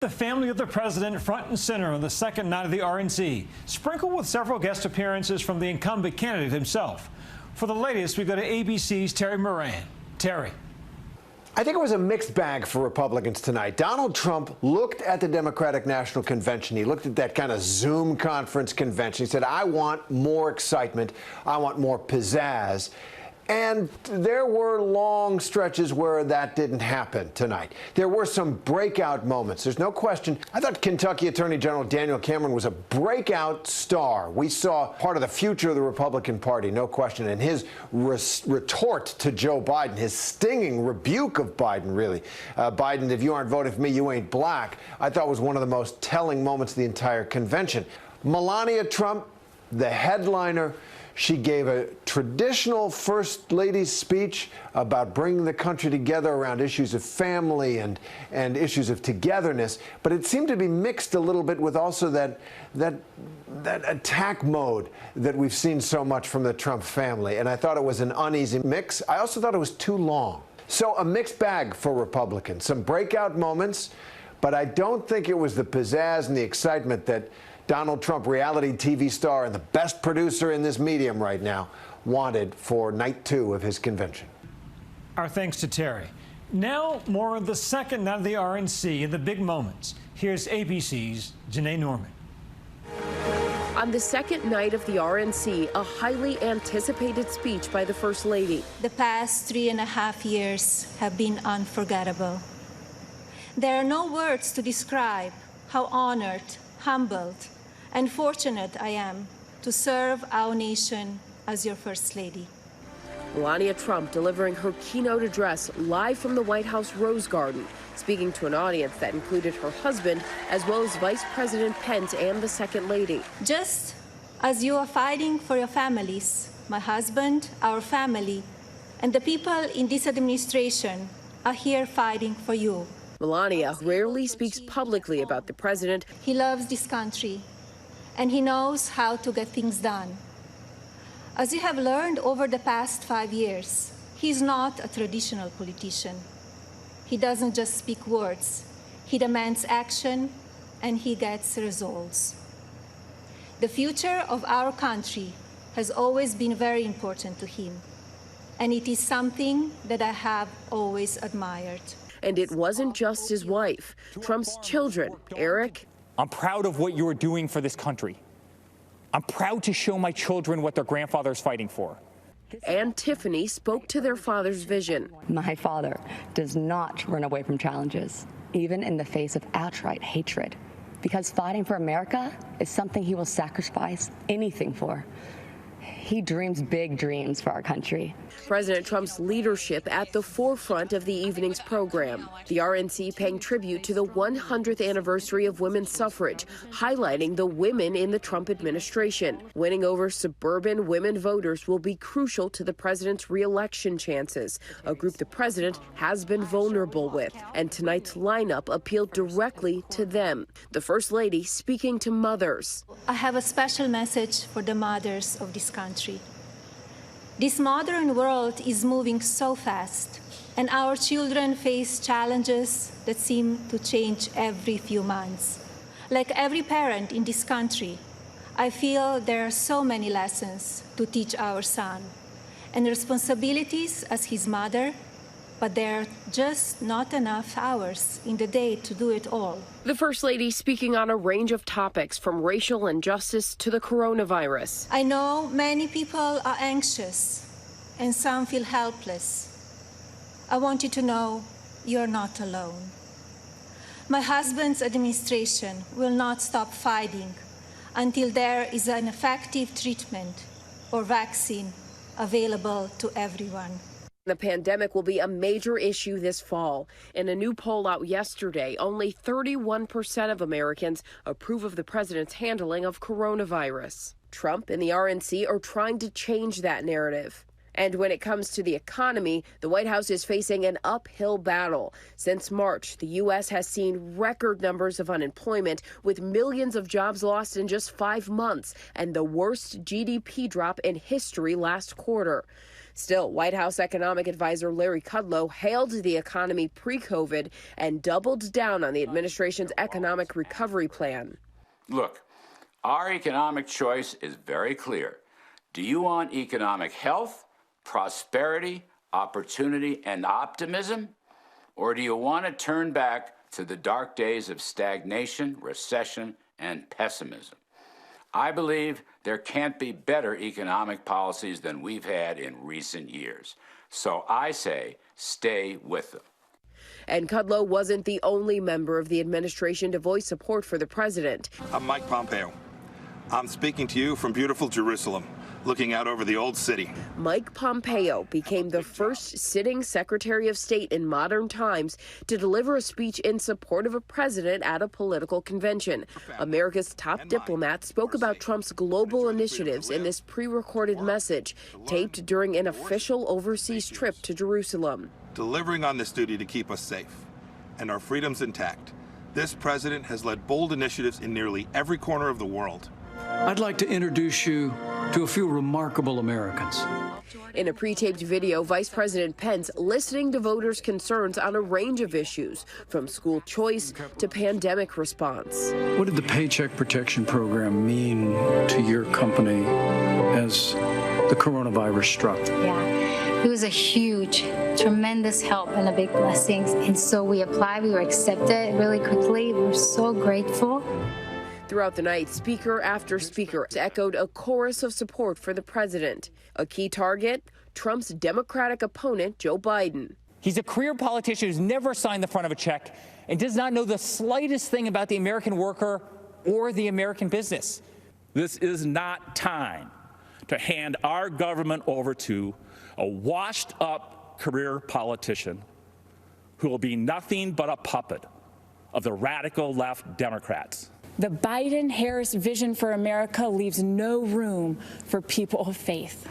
The family of the president front and center on the second night of the RNC, sprinkled with several guest appearances from the incumbent candidate himself. For the latest, we go to ABC's Terry Moran. Terry. I think it was a mixed bag for Republicans tonight. Donald Trump looked at the Democratic National Convention. He looked at that kind of Zoom conference convention. He said, I want more excitement. I want more pizzazz. And there were long stretches where that didn't happen tonight. There were some breakout moments. There's no question. I thought Kentucky Attorney General Daniel Cameron was a breakout star. We saw part of the future of the Republican Party, no question. And his retort to Joe Biden, his stinging rebuke of Biden, really. Biden, if you aren't voting for me, you ain't black, I thought was one of the most telling moments of the entire convention. Melania Trump, the headliner, she gave a traditional First Lady's speech about bringing the country together around issues of family and issues of togetherness. But it seemed to be mixed a little bit with also that attack mode that we've seen so much from the Trump family. And I thought it was an uneasy mix. I also thought it was too long. So a mixed bag for Republicans. Some breakout moments, but I don't think it was the pizzazz and the excitement that Donald Trump, reality TV star and the best producer in this medium right now, wanted for night 2 of his convention. Our thanks to Terry. Now, more of the second night of the RNC and the big moments. Here's ABC's Janae Norman. On the second night of the RNC, a highly anticipated speech by the First Lady. The past 3.5 years have been unforgettable. There are no words to describe how honored, humbled, and fortunate I am to serve our nation as your First Lady. Melania Trump delivering her keynote address live from the White House Rose Garden, speaking to an audience that included her husband, as well as Vice President Pence and the Second Lady. Just as you are fighting for your families, my husband, our family, and the people in this administration are here fighting for you. Melania rarely speaks publicly about the president. He loves this country, and he knows how to get things done. As you have learned over the past 5 years, he's not a traditional politician. He doesn't just speak words. He demands action, and he gets results. The future of our country has always been very important to him, and it is something that I have always admired. And it wasn't just his wife. Trump's children, Eric. I'm proud of what you are doing for this country. I'm proud to show my children what their grandfather is fighting for. And Tiffany spoke to their father's vision. My father does not run away from challenges, even in the face of outright hatred, because fighting for America is something he will sacrifice anything for. He dreams big dreams for our country. President Trump's leadership at the forefront of the evening's program. The RNC paying tribute to the 100th anniversary of women's suffrage, highlighting the women in the Trump administration. Winning over suburban women voters will be crucial to the president's re-election chances, a group the president has been vulnerable with. And tonight's lineup appealed directly to them. The First Lady speaking to mothers. I have a special message for the mothers of this country. This modern world is moving so fast, and our children face challenges that seem to change every few months. Like every parent in this country, I feel there are so many lessons to teach our son, and responsibilities as his mother, but there are just not enough hours in the day to do it all. The First Lady speaking on a range of topics from racial injustice to the coronavirus. I know many people are anxious and some feel helpless. I want you to know you're not alone. My husband's administration will not stop fighting until there is an effective treatment or vaccine available to everyone. The pandemic will be a major issue this fall. In a new poll out yesterday, only 31% of Americans approve of the president's handling of coronavirus. Trump and the RNC are trying to change that narrative. And when it comes to the economy, the White House is facing an uphill battle. Since March, the U.S. has seen record numbers of unemployment, with millions of jobs lost in just 5 months, and the worst GDP drop in history last quarter. Still, White House economic advisor Larry Kudlow hailed the economy pre-COVID and doubled down on the administration's economic recovery plan. Look, our economic choice is very clear. Do you want economic health, prosperity, opportunity, and optimism? Or do you want to turn back to the dark days of stagnation, recession, and pessimism? I believe there can't be better economic policies than we've had in recent years. So I say, stay with them. And Kudlow wasn't the only member of the administration to voice support for the president. I'm Mike Pompeo. I'm speaking to you from beautiful Jerusalem, looking out over the old city. Mike Pompeo became the first sitting Secretary of State in modern times to deliver a speech in support of a president at a political convention. America's top diplomat spoke about Trump's global initiatives in this pre-recorded message, taped during an official overseas trip to Jerusalem. Delivering on this duty to keep us safe and our freedoms intact, this president has led bold initiatives in nearly every corner of the world. I'd like to introduce you to a few remarkable Americans. In a pre-taped video, Vice President Pence listening to voters' concerns on a range of issues, from school choice to pandemic response. What did the Paycheck Protection Program mean to your company as the coronavirus struck? Yeah, it was a huge, tremendous help and a big blessing. And so we applied, we were accepted really quickly. We're so grateful. Throughout the night, speaker after speaker echoed a chorus of support for the president. A key target, Trump's Democratic opponent, Joe Biden. He's a career politician who's never signed the front of a check and does not know the slightest thing about the American worker or the American business. This is not time to hand our government over to a washed-up career politician who will be nothing but a puppet of the radical left Democrats. The Biden-Harris vision for America leaves no room for people of faith.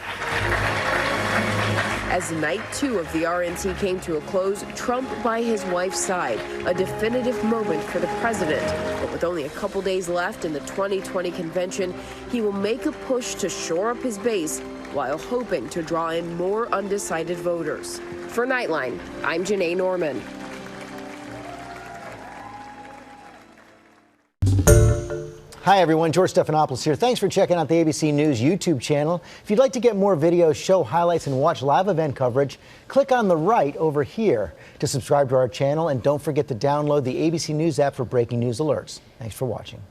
As night 2 of the RNC came to a close, Trump by his wife's side, a definitive moment for the president. But with only a couple days left in the 2020 convention, he will make a push to shore up his base while hoping to draw in more undecided voters. For Nightline, I'm Janae Norman. Hi everyone, George Stephanopoulos here. Thanks for checking out the ABC News YouTube channel. If you'd like to get more videos, show highlights, and watch live event coverage, click on the right over here to subscribe to our channel, and don't forget to download the ABC News app for breaking news alerts. Thanks for watching.